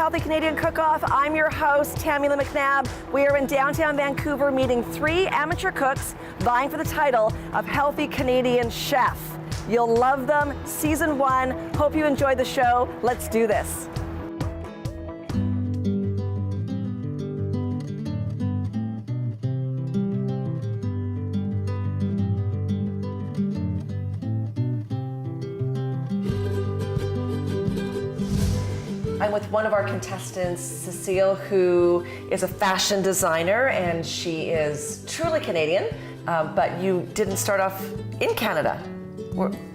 Healthy Canadian Cook-Off. I'm your host, Tammy McNabb. We are in downtown Vancouver meeting 3 amateur cooks vying for the title of Healthy Canadian Chef. You'll love them. Season 1. Hope you enjoyed the show. Let's do this. I'm with one of our contestants, Cecile, who is a fashion designer, and she is truly Canadian, but you didn't start off in Canada.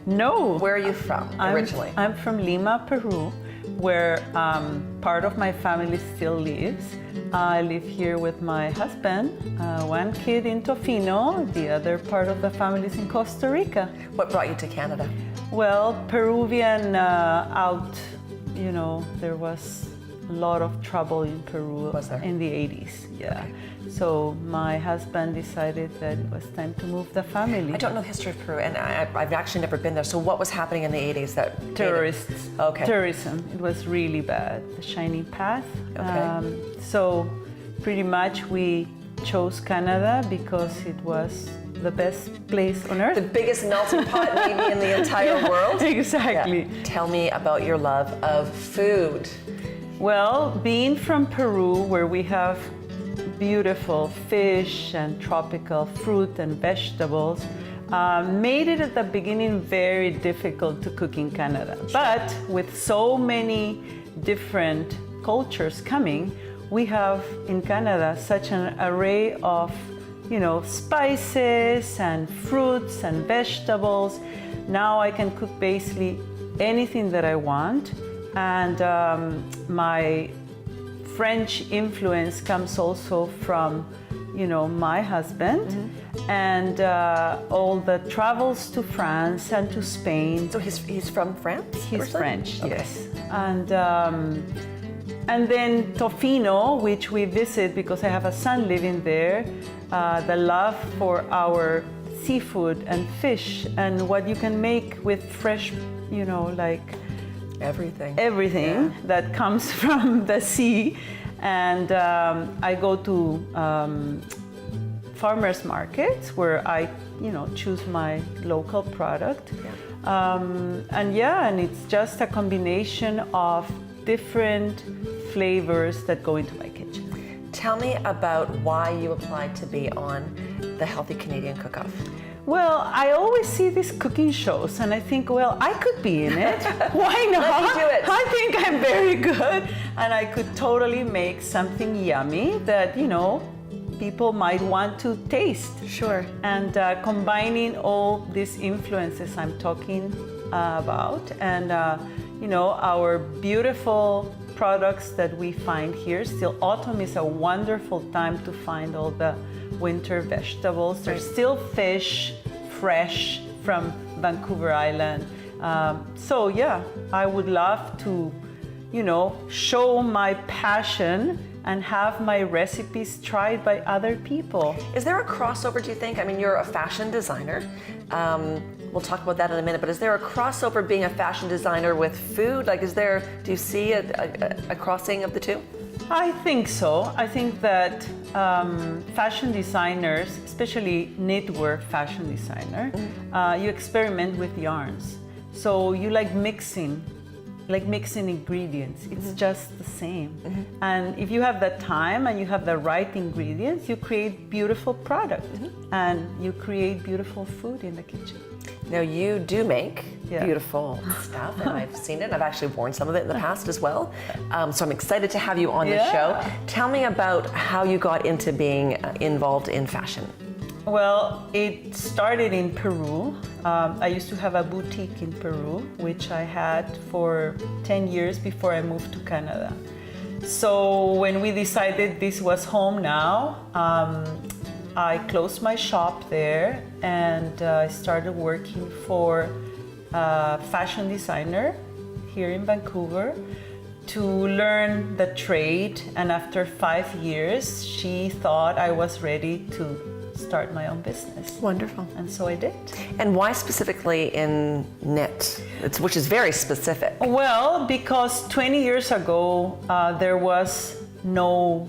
No. Where are you from originally? I'm from Lima, Peru, where part of my family still lives. I live here with my husband, one kid in Tofino, the other part of the family is in Costa Rica. What brought you to Canada? Well, Peruvian you know, there was a lot of trouble in Peru in the 80s. Yeah. Okay. So my husband decided that it was time to move the family. I don't know the history of Peru, and I've actually never been there. So what was happening in the 80s that Terrorists. Okay. Tourism. It was really bad. The Shining Path. Okay. So pretty much we chose Canada because it was the best place on earth. The biggest melting pot maybe in the entire world. Exactly. Yeah. Tell me about your love of food. Well, being from Peru, where we have beautiful fish and tropical fruit and vegetables, made it at the beginning very difficult to cook in Canada. But with so many different cultures coming, we have in Canada such an array of spices and fruits and vegetables. Now I can cook basically anything that I want. And my French influence comes also from, my husband and all the travels to France and to Spain. So he's from France? He's French, okay. Yes. And then Tofino, which we visit because I have a son living there, the love for our seafood and fish and what you can make with fresh, like everything that comes from the sea. And I go to farmers markets where I, choose my local product. Yeah. And it's just a combination of different flavors that go into my kitchen. Tell me about why you applied to be on the Healthy Canadian Cook-Off. Well, I always see these cooking shows and I think, well, I could be in it. Why not? Let me do it. I think I'm very good and I could totally make something yummy that, people might want to taste. Sure. And combining all these influences I'm talking about and, our beautiful products that we find here. Still, autumn is a wonderful time to find all the winter vegetables. There's still fish, fresh from Vancouver Island. So yeah, I would love to, show my passion and have my recipes tried by other people. Is there a crossover, do you think? I mean, you're a fashion designer. We'll talk about that in a minute, but is there a crossover being a fashion designer with food? Like, do you see a crossing of the two? I think so. I think that fashion designers, especially knitwear fashion designer, you experiment with yarns. So you like mixing ingredients. It's just the same. And if you have the time and you have the right ingredients, you create beautiful product and you create beautiful food in the kitchen. Now you do make beautiful stuff, and I've seen it. I've actually worn some of it in the past as well. So I'm excited to have you on the show. Tell me about how you got into being involved in fashion. Well, it started in Peru. I used to have a boutique in Peru, which I had for 10 years before I moved to Canada. So when we decided this was home now, I closed my shop there and I started working for a fashion designer here in Vancouver to learn the trade. And after 5 years, she thought I was ready to start my own business. Wonderful. And so I did. And why specifically in knit, which is very specific? Well, because 20 years ago, there was no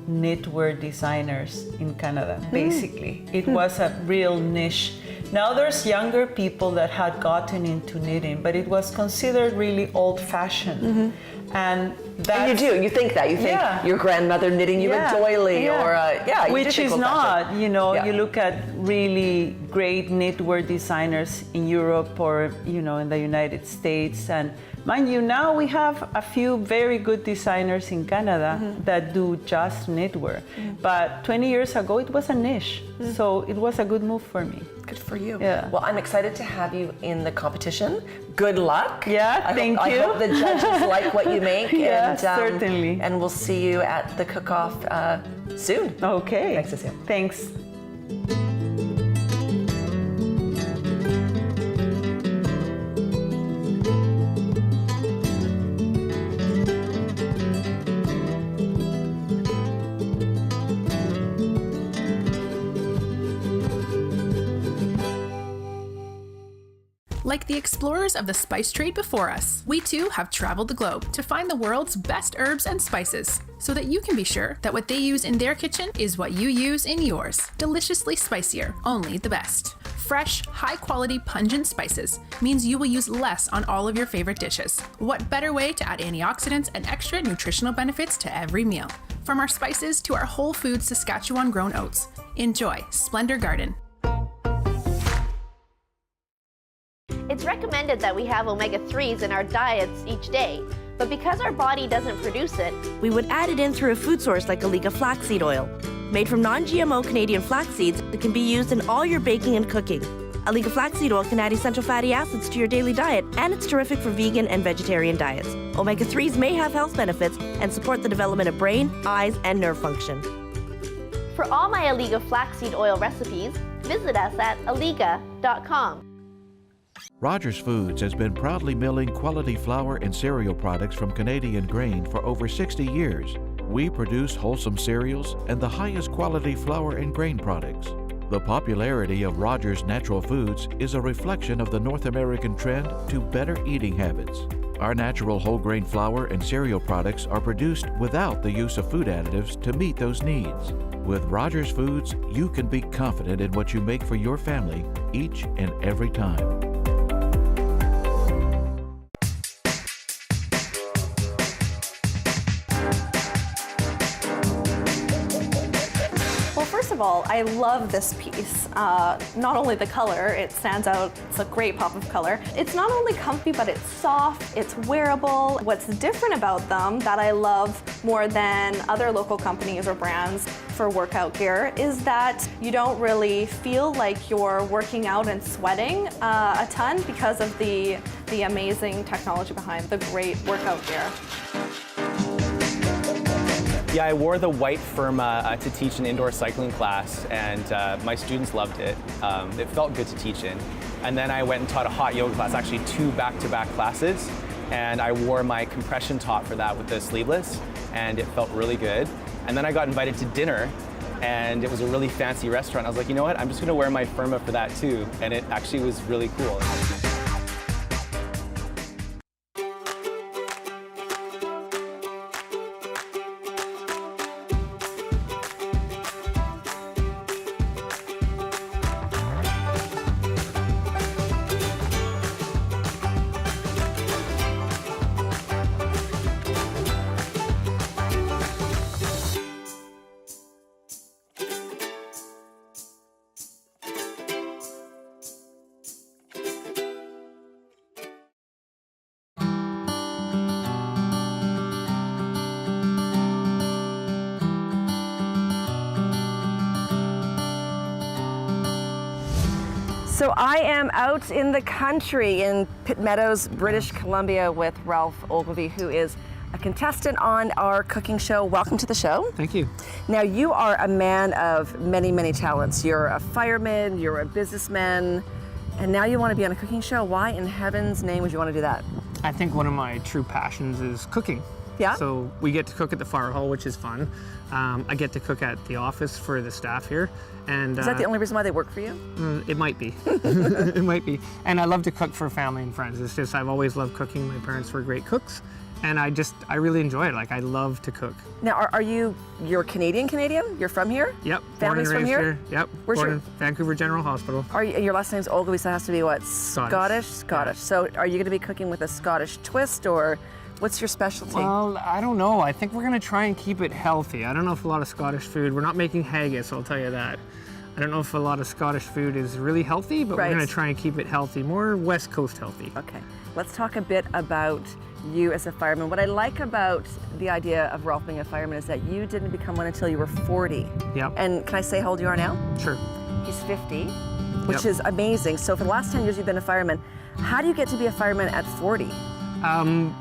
knitwear designers in Canada, basically. It was a real niche. Now there's younger people that had gotten into knitting, but it was considered really old-fashioned. And you think that. You think your grandmother knitting you a doily or you which do think is old-fashioned. not, you know, you look at really great knitwear designers in Europe or, you know, in the United States. And mind you, now we have a few very good designers in Canada that do just knitwear. But 20 years ago, it was a niche. So it was a good move for me. Good for you. Yeah. Well, I'm excited to have you in the competition. Good luck. Yeah, thank you. I hope the judges like what you make. Yeah, and, certainly. And we'll see you at the cook-off soon. Okay. Thanks, Cecile. Thanks. Like the explorers of the spice trade before us, we too have traveled the globe to find the world's best herbs and spices, so that you can be sure that what they use in their kitchen is what you use in yours. Deliciously spicier, only the best. Fresh, high-quality, pungent spices means you will use less on all of your favorite dishes. What better way to add antioxidants and extra nutritional benefits to every meal? From our spices to our whole food Saskatchewan-grown oats. Enjoy Splendor Garden. It's recommended that we have omega-3s in our diets each day, but because our body doesn't produce it, we would add it in through a food source like Aliga flaxseed oil. Made from non-GMO Canadian flax seeds, it can be used in all your baking and cooking. Aliga flaxseed oil can add essential fatty acids to your daily diet, and it's terrific for vegan and vegetarian diets. Omega-3s may have health benefits and support the development of brain, eyes, and nerve function. for all my Aliga flaxseed oil recipes, visit us at aliga.com. Rogers Foods has been proudly milling quality flour and cereal products from Canadian grain for over 60 years. We produce wholesome cereals and the highest quality flour and grain products. The popularity of Rogers Natural Foods is a reflection of the North American trend to better eating habits. Our natural whole grain flour and cereal products are produced without the use of food additives to meet those needs. With Rogers Foods, you can be confident in what you make for your family each and every time. First of all, I love this piece. Not only the color, it stands out, it's a great pop of color. It's not only comfy, but it's soft, it's wearable. What's different about them that I love more than other local companies or brands for workout gear is that you don't really feel like you're working out and sweating a ton because of the amazing technology behind the great workout gear. Yeah, I wore the white Firma to teach an indoor cycling class, and my students loved it. It felt good to teach in. And then I went and taught a hot yoga class, actually 2 back-to-back classes, and I wore my compression top for that with the sleeveless, and it felt really good. And then I got invited to dinner, and it was a really fancy restaurant. I was like, you know what, I'm just gonna wear my Firma for that too, and it actually was really cool. So I am out in the country in Pitt Meadows, British Columbia with Ralph Ogilvie, who is a contestant on our cooking show. Welcome to the show. Thank you. Now you are a man of many, many talents. You're a fireman, you're a businessman, and now you want to be on a cooking show. Why in heaven's name would you want to do that? I think one of my true passions is cooking. Yeah. So we get to cook at the fire hall, which is fun. I get to cook at the office for the staff here. And Is that the only reason why they work for you? it might be. It might be. And I love to cook for family and friends. It's just, I've always loved cooking. My parents were great cooks. And I really enjoy it. Like, I love to cook. Now, you're Canadian? You're from here? Yep. Family's from here? Yep. Where's Born your- in Vancouver General Hospital. Your last name's Ogilvie, so it has to be what? Scottish. Scottish. So are you going to be cooking with a Scottish twist, or what's your specialty? Well, I don't know. I think we're going to try and keep it healthy. I don't know if a lot of Scottish food, we're not making haggis, I'll tell you that. I don't know if a lot of Scottish food is really healthy, but Right. we're going to try and keep it healthy, more West Coast healthy. Okay, let's talk a bit about you as a fireman. What I like about the idea of Ralph being a fireman is that you didn't become one until you were 40. Yep. And can I say how old you are now? Sure. He's 50, which Yep. is amazing. So for the last 10 years you've been a fireman. How do you get to be a fireman at 40?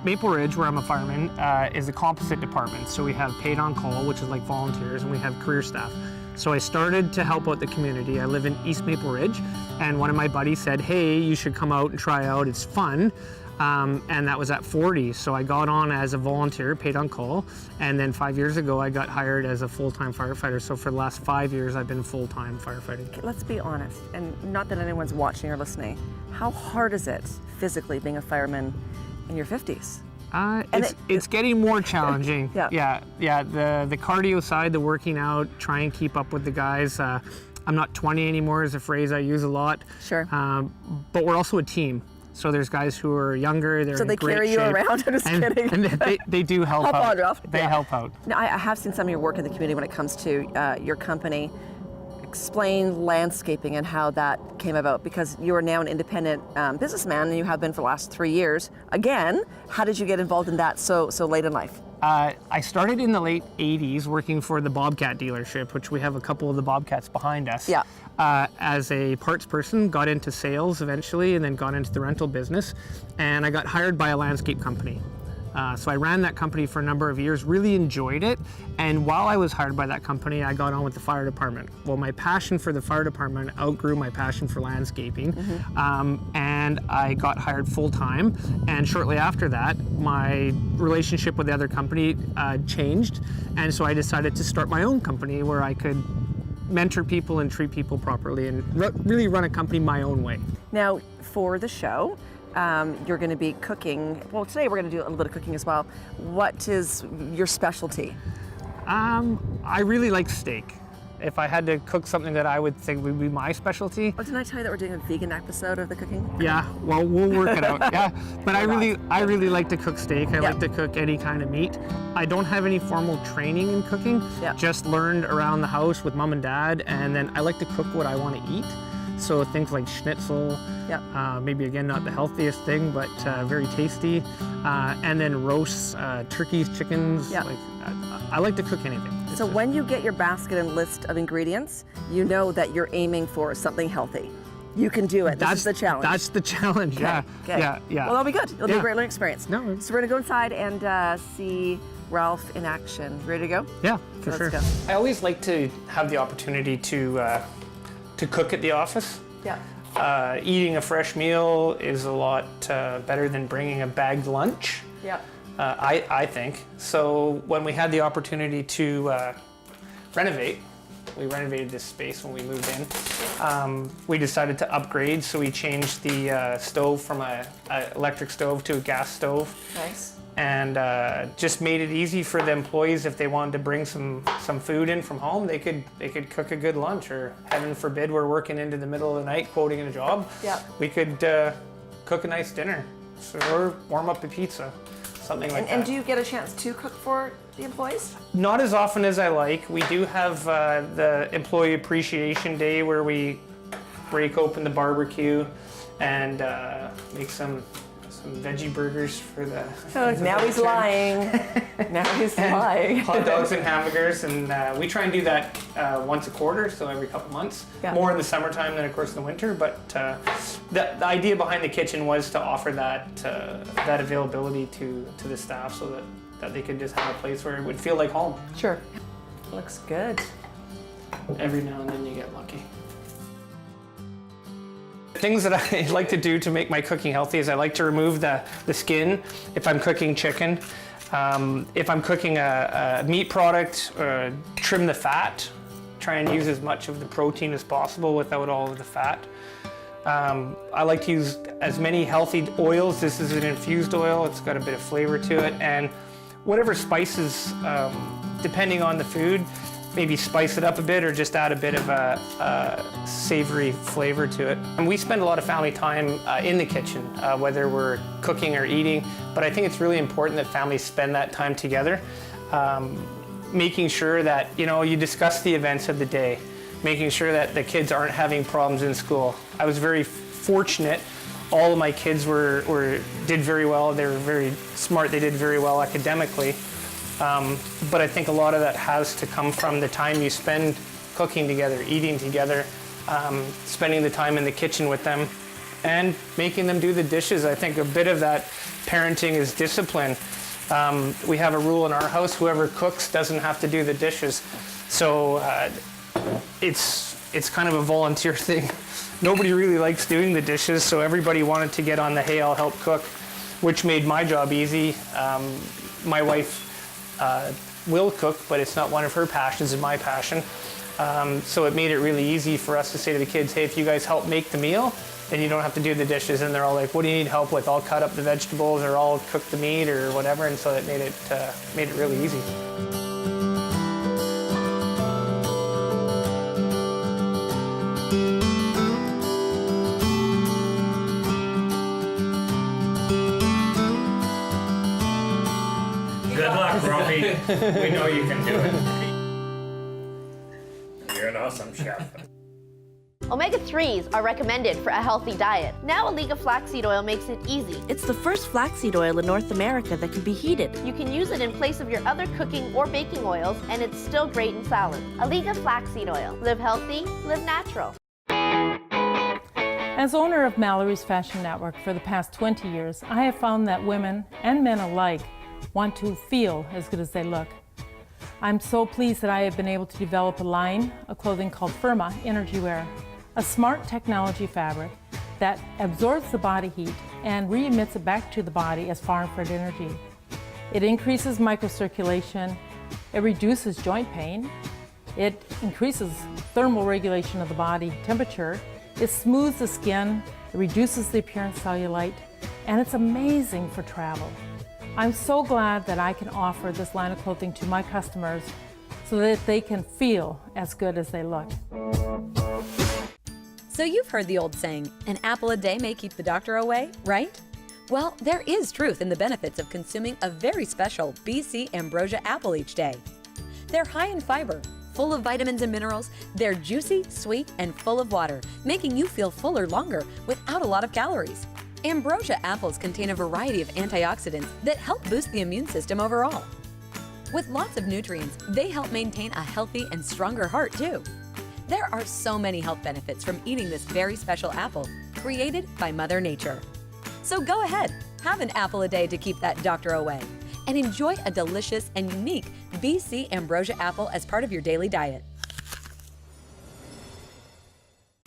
Maple Ridge, where I'm a fireman, is a composite department. So we have paid on call, which is like volunteers, and we have career staff. So I started to help out the community. I live in East Maple Ridge, and one of my buddies said, hey, you should come out and try out, it's fun. And that was at 40. So I got on as a volunteer, paid on call, and then 5 years ago I got hired as a full-time firefighter. So for the last 5 years I've been full-time firefighting. Let's be honest, and not that anyone's watching or listening. How hard is it physically being a fireman in your 50s? It's getting more challenging. Yeah. The cardio side, the working out, try and keep up with the guys. I'm not 20 anymore is a phrase I use a lot. Sure. But we're also a team. So there's guys who are younger, they're So in they great carry you shape, around? I'm just kidding. And they do help Help out. on, Ralph. They Yeah. help out. Now, I have seen some of your work in the community when it comes to your company. Explain landscaping and how that came about, because you are now an independent businessman and you have been for the last 3 years. Again, how did you get involved in that so late in life? I started in the late 80s working for the Bobcat dealership, which we have a couple of the Bobcats behind us. Yeah. As a parts person, got into sales eventually, and then got into the rental business, and I got hired by a landscape company. So I ran that company for a number of years, really enjoyed it, and while I was hired by that company, I got on with the fire department. Well, my passion for the fire department outgrew my passion for landscaping, and I got hired full-time, and shortly after that, my relationship with the other company changed, and so I decided to start my own company where I could mentor people and treat people properly and really run a company my own way. Now, for the show, you're going to be cooking. Well, today we're going to do a little bit of cooking as well. What is your specialty? I really like steak. If I had to cook something that I would think would be my specialty. Oh, didn't I tell you that we're doing a vegan episode of the cooking? Yeah, well, we'll work it out. Yeah, but I really like to cook steak. I like to cook any kind of meat. I don't have any formal training in cooking. Yeah. Just learned around the house with mom and dad, and then I like to cook what I want to eat. So things like schnitzel, maybe again not the healthiest thing, but very tasty. And then roasts, turkeys, chickens. Yeah. I like to cook anything. So when you get your basket and list of ingredients, you know that you're aiming for something healthy. You can do it. This is the challenge. That's the challenge. Yeah. Okay. Yeah. Well, that'll be good. It'll be a great learning experience. No. So we're gonna go inside and see Ralph in action. Ready to go? Yeah, for sure. Let's go. I always like to have the opportunity to cook at the office. Yeah. Eating a fresh meal is a lot better than bringing a bagged lunch. Yeah. I think. So when we had the opportunity to renovate, we renovated this space when we moved in. We decided to upgrade, so we changed the stove from a electric stove to a gas stove. Nice. And just made it easy for the employees if they wanted to bring some food in from home. They could cook a good lunch, or heaven forbid we're working into the middle of the night quoting in a job. Yeah. We could cook a nice dinner, or warm up a pizza, something like that. And do you get a chance to cook for the employees? Not as often as I like. We do have the Employee Appreciation Day where we break open the barbecue and make some veggie burgers for the... Now he's lying. Now he's lying. Hot dogs and hamburgers, and we try and do that once a quarter, so every couple months. Yeah. More in the summertime than, of course, in the winter, but the idea behind the kitchen was to offer that availability to the staff so that they could just have a place where it would feel like home. Sure. Looks good. Every now and then you get lucky. Things that I like to do to make my cooking healthy is I like to remove the skin if I'm cooking chicken. If I'm cooking a meat product, trim the fat. Try and use as much of the protein as possible without all of the fat. I like to use as many healthy oils. This is an infused oil. It's got a bit of flavor to it. And whatever spices, depending on the food, maybe spice it up a bit or just add a bit of a savory flavor to it. And we spend a lot of family time in the kitchen, whether we're cooking or eating, but I think it's really important that families spend that time together, making sure that, you discuss the events of the day, making sure that the kids aren't having problems in school. I was very fortunate. All of my kids did very well. They were very smart. They did very well academically. But I think a lot of that has to come from the time you spend cooking together, eating together, spending the time in the kitchen with them, and making them do the dishes. I think a bit of that parenting is discipline. We have a rule in our house, whoever cooks doesn't have to do the dishes. So it's kind of a volunteer thing. Nobody really likes doing the dishes, so everybody wanted to get on the hey, I'll help cook, which made my job easy. My wife will cook, but it's not one of her passions, it's my passion. So it made it really easy for us to say to the kids, hey, if you guys help make the meal, then you don't have to do the dishes. And they're all like, what do you need help with? I'll cut up the vegetables or I'll cook the meat or whatever. And so it made it really easy. Good luck, Robbie. We know you can do it. You're an awesome chef. Omega-3s are recommended for a healthy diet. Now Aliga flaxseed oil makes it easy. It's the first flaxseed oil in North America that can be heated. You can use it in place of your other cooking or baking oils, and it's still great in salads. Aliga flaxseed oil. Live healthy, live natural. As owner of Mallory's Fashion Network for the past 20 years, I have found that women and men alike want to feel as good as they look. I'm so pleased that I have been able to develop a line of clothing called Firma Energy Wear, a smart technology fabric that absorbs the body heat and re-emits it back to the body as far-infrared energy. It increases microcirculation, it reduces joint pain, it increases thermal regulation of the body temperature, it smooths the skin, it reduces the appearance cellulite, and it's amazing for travel. I'm so glad that I can offer this line of clothing to my customers so that they can feel as good as they look. So you've heard the old saying, an apple a day may keep the doctor away, right? Well, there is truth in the benefits of consuming a very special BC Ambrosia apple each day. They're high in fiber, full of vitamins and minerals, they're juicy, sweet, and full of water, making you feel fuller longer without a lot of calories. Ambrosia apples contain a variety of antioxidants that help boost the immune system overall. With lots of nutrients, they help maintain a healthy and stronger heart too. There are so many health benefits from eating this very special apple, created by Mother Nature. So go ahead, have an apple a day to keep that doctor away, and enjoy a delicious and unique BC Ambrosia apple as part of your daily diet.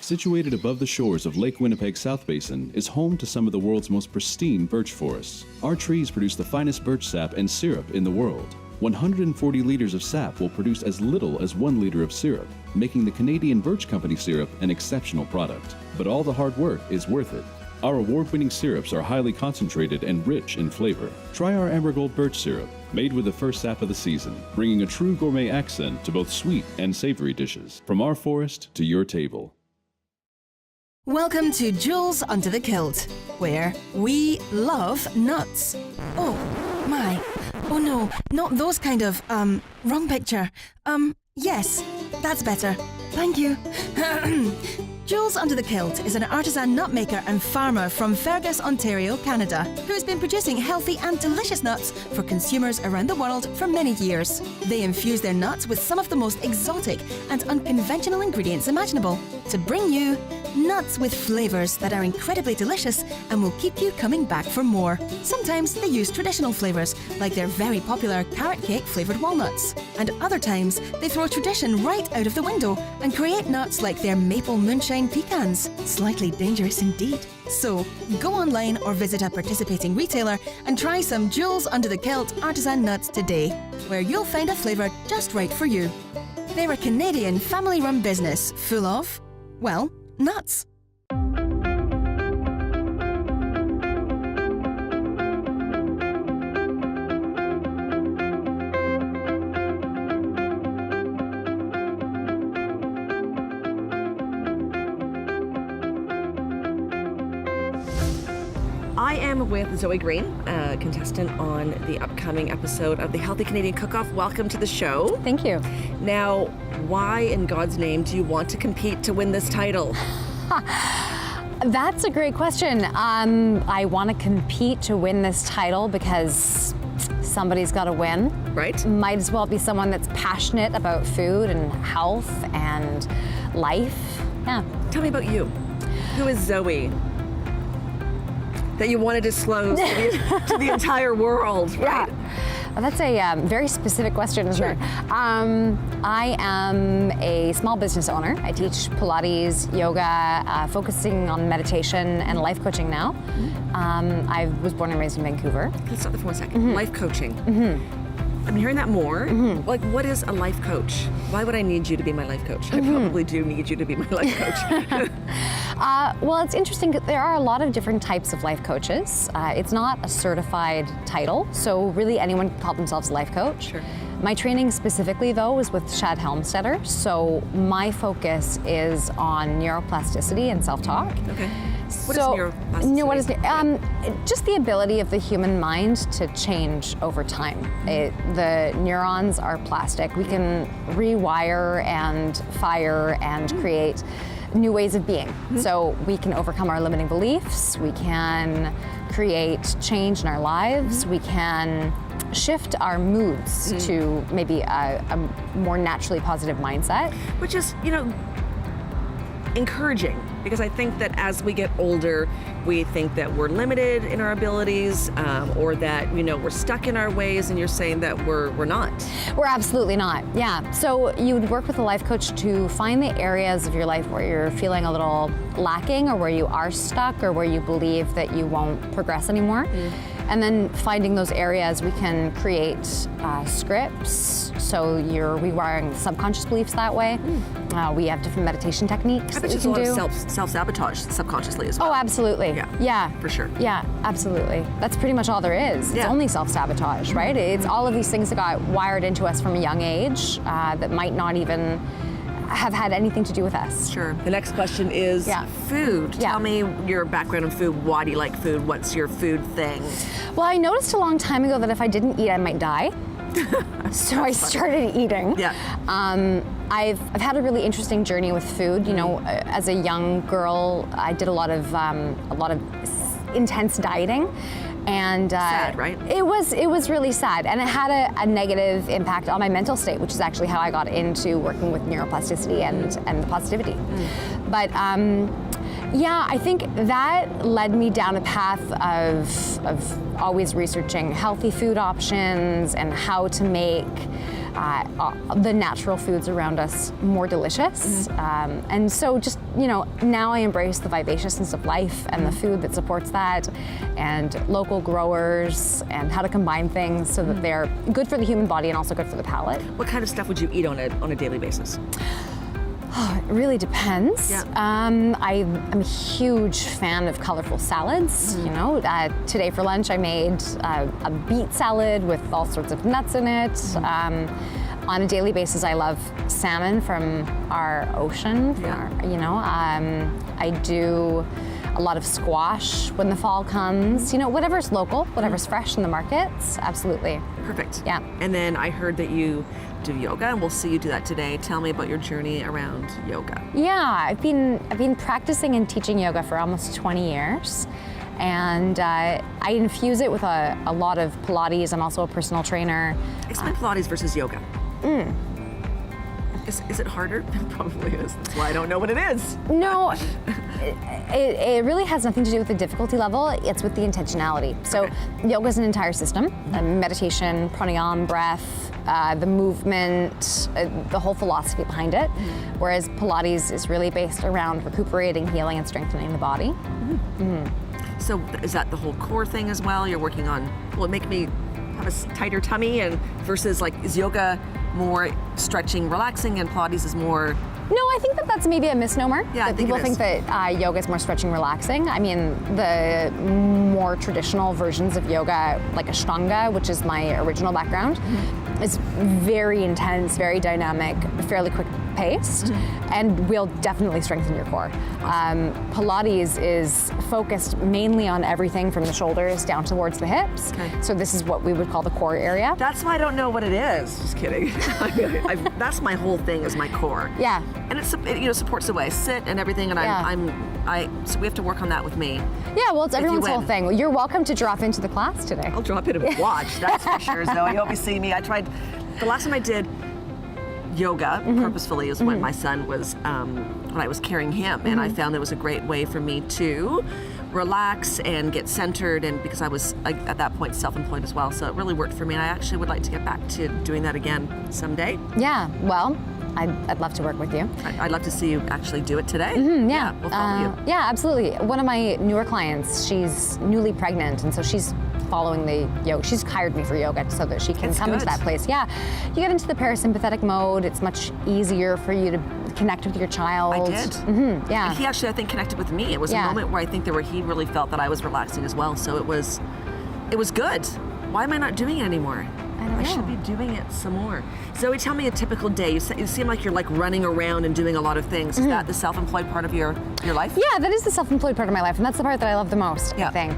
Situated above the shores of Lake Winnipeg's South Basin is home to some of the world's most pristine birch forests. Our trees produce the finest birch sap and syrup in the world. 140 liters of sap will produce as little as 1 liter of syrup, making the Canadian Birch Company syrup an exceptional product. But all the hard work is worth it. Our award-winning syrups are highly concentrated and rich in flavor. Try our Amber Gold Birch syrup, made with the first sap of the season, bringing a true gourmet accent to both sweet and savory dishes. From our forest to your table. Welcome to Jules Under the Kilt, where we love nuts. Oh, my. Oh no, not those kind of, wrong picture. Yes, that's better. Thank you. Jules Under the Kilt is an artisan nut maker and farmer from Fergus, Ontario, Canada, who has been producing healthy and delicious nuts for consumers around the world for many years. They infuse their nuts with some of the most exotic and unconventional ingredients imaginable to bring you nuts with flavors that are incredibly delicious and will keep you coming back for more. Sometimes they use traditional flavors, like their very popular carrot cake flavored walnuts. And other times, they throw tradition right out of the window and create nuts like their maple moonshine frying pecans. Slightly dangerous indeed. So, go online or visit a participating retailer and try some Jules Under the Kilt artisan nuts today, where you'll find a flavour just right for you. They're a Canadian family-run business full of, well, nuts. I am with Zoe Green, contestant on the upcoming episode of the Healthy Canadian Cook-Off. Welcome to the show. Thank you. Now, why in God's name do you want to compete to win this title? That's a great question. I want to compete to win this title because somebody's got to win. Right. Might as well be someone that's passionate about food and health and life. Yeah. Tell me about you. Who is Zoe? That you want to disclose to the entire world, right? Yeah. That's a very specific question, isn't it? I am a small business owner. I teach Pilates, yoga, focusing on meditation and life coaching now. I was born and raised in Vancouver. Let's stop there for 1 second. Life coaching. I'm hearing that more. Like, what is a life coach? Why would I need you to be my life coach? I probably do need you to be my life coach. Well, it's interesting. There are a lot of different types of life coaches. It's not a certified title, so really anyone can call themselves a life coach. Sure. My training specifically, though, is with Shad Helmstetter, so my focus is on neuroplasticity and self-talk. Okay. What is neuroplasticity? What is just the ability of the human mind to change over time. The neurons are plastic. We can rewire and fire and create new ways of being. So we can overcome our limiting beliefs. We can create change in our lives. We can shift our moods to maybe a more naturally positive mindset. Which is, encouraging, because I think that as we get older, we think that we're limited in our abilities, or that we're stuck in our ways, and you're saying that we're not. We're absolutely not. Yeah. So you would work with a life coach to find the areas of your life where you're feeling a little lacking, or where you are stuck, or where you believe that you won't progress anymore. And then finding those areas, we can create scripts, so you're rewiring subconscious beliefs that way. We have different meditation techniques that we can do. Self-sabotage subconsciously as well. Oh, Yeah. absolutely. Yeah. For sure. Yeah, absolutely. That's pretty much all there is. It's only self-sabotage, right? It's all of these things that got wired into us from a young age that might not even have had anything to do with us. Sure. The next question is food. Tell me your background in food. Why do you like food? What's your food thing? Well, I noticed a long time ago that if I didn't eat, I might die. So I started eating. Yeah. I've had a really interesting journey with food. As a young girl, I did a lot of intense dieting. And sad, right? It was really sad, and it had a negative impact on my mental state, which is actually how I got into working with neuroplasticity and positivity. But I think that led me down a path of always researching healthy food options and how to make the natural foods around us more delicious. And so just, now I embrace the vivaciousness of life and the food that supports that, and local growers, and how to combine things so that they're good for the human body and also good for the palate. What kind of stuff would you eat on a daily basis? Oh, it really depends. Yeah. I'm a huge fan of colorful salads. Today for lunch I made a beet salad with all sorts of nuts in it. On a daily basis, I love salmon from our ocean. I do a lot of squash when the fall comes. Whatever's local, whatever's fresh in the markets. Absolutely. Perfect. Yeah. And then I heard that you do yoga, and we'll see you do that today. Tell me about your journey around yoga. Yeah, I've been practicing and teaching yoga for almost 20 years. And I infuse it with a lot of Pilates. I'm also a personal trainer. Explain Pilates versus yoga. Is it harder? It probably is. That's why I don't know what it is. No, it really has nothing to do with the difficulty level. It's with the intentionality. So yoga is an entire system, meditation, pranayama, breath, the movement, the whole philosophy behind it. Whereas Pilates is really based around recuperating, healing, and strengthening the body. So is that the whole core thing as well? You're working on, will it make me have a tighter tummy, and versus like, is yoga more stretching, relaxing, and Pilates is more? No, I think that that's maybe a misnomer. Yeah, I think people it think is. that yoga is more stretching, relaxing. I mean, the more traditional versions of yoga, like Ashtanga, which is my original background, is very intense, very dynamic, fairly quick paced, and will definitely strengthen your core. Pilates is focused mainly on everything from the shoulders down towards the hips. So this is what we would call the core area. That's why I don't know what it is. Just kidding. That's my whole thing, is my core. Yeah. And it supports the way I sit and everything, and so we have to work on that with me. Yeah, well, it's everyone's whole win. thing. You're welcome to drop into the class today. I'll drop in and watch, that's for sure, Zoe. You'll be seeing me. The last time I did yoga purposefully is when my son was, when I was carrying him, and I found it was a great way for me to relax and get centered, and because I was at that point self-employed as well, so it really worked for me, and I actually would like to get back to doing that again someday. Yeah, well, I'd love to work with you. I'd love to see you actually do it today. Yeah, we'll follow you. Yeah, absolutely. One of my newer clients, she's newly pregnant, and so she's following the yoga. She's hired me for yoga so that she can come into that place. Yeah, you get into the parasympathetic mode. It's much easier for you to connect with your child. I did. Yeah. And he actually, I think, connected with me. It was a moment where I think he really felt that I was relaxing as well. So it was good. Why am I not doing it anymore? I should be doing it some more. Zoe, tell me a typical day. You seem like you're like running around and doing a lot of things. Is that the self-employed part of your life? Yeah, that is the self-employed part of my life, and that's the part that I love the most, I think.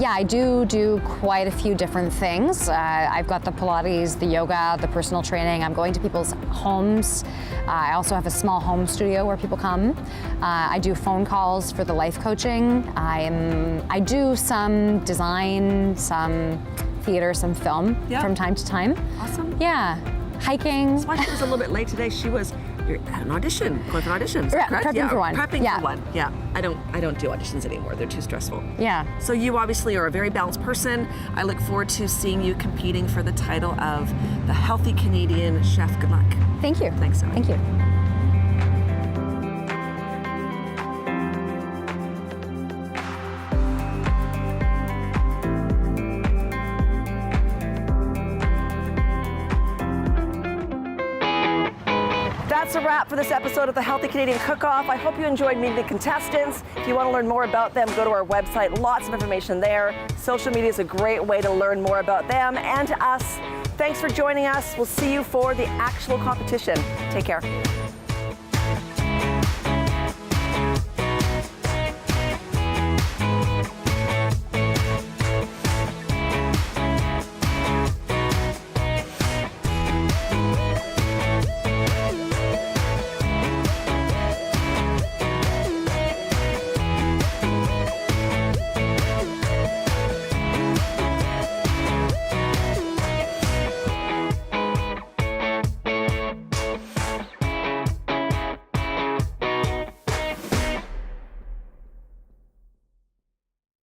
Yeah, I do quite a few different things. I've got the Pilates, the yoga, the personal training. I'm going to people's homes. I also have a small home studio where people come. I do phone calls for the life coaching. I do some design, some theater, some film from time to time. Awesome. Yeah. Hiking. That's why she was a little bit late today. You're at an audition, going for an audition. Is that correct? Prepping for one. Prepping for one. Yeah. I don't do auditions anymore. They're too stressful. Yeah. So you obviously are a very balanced person. I look forward to seeing you competing for the title of the Healthy Canadian Chef. Good luck. Thank you. Thanks, Zoe. Thank you. That's a wrap for this episode of the Healthy Canadian Cook-Off. I hope you enjoyed meeting the contestants. If you want to learn more about them, go to our website. Lots of information there. Social media is a great way to learn more about them and us. Thanks for joining us. We'll see you for the actual competition. Take care.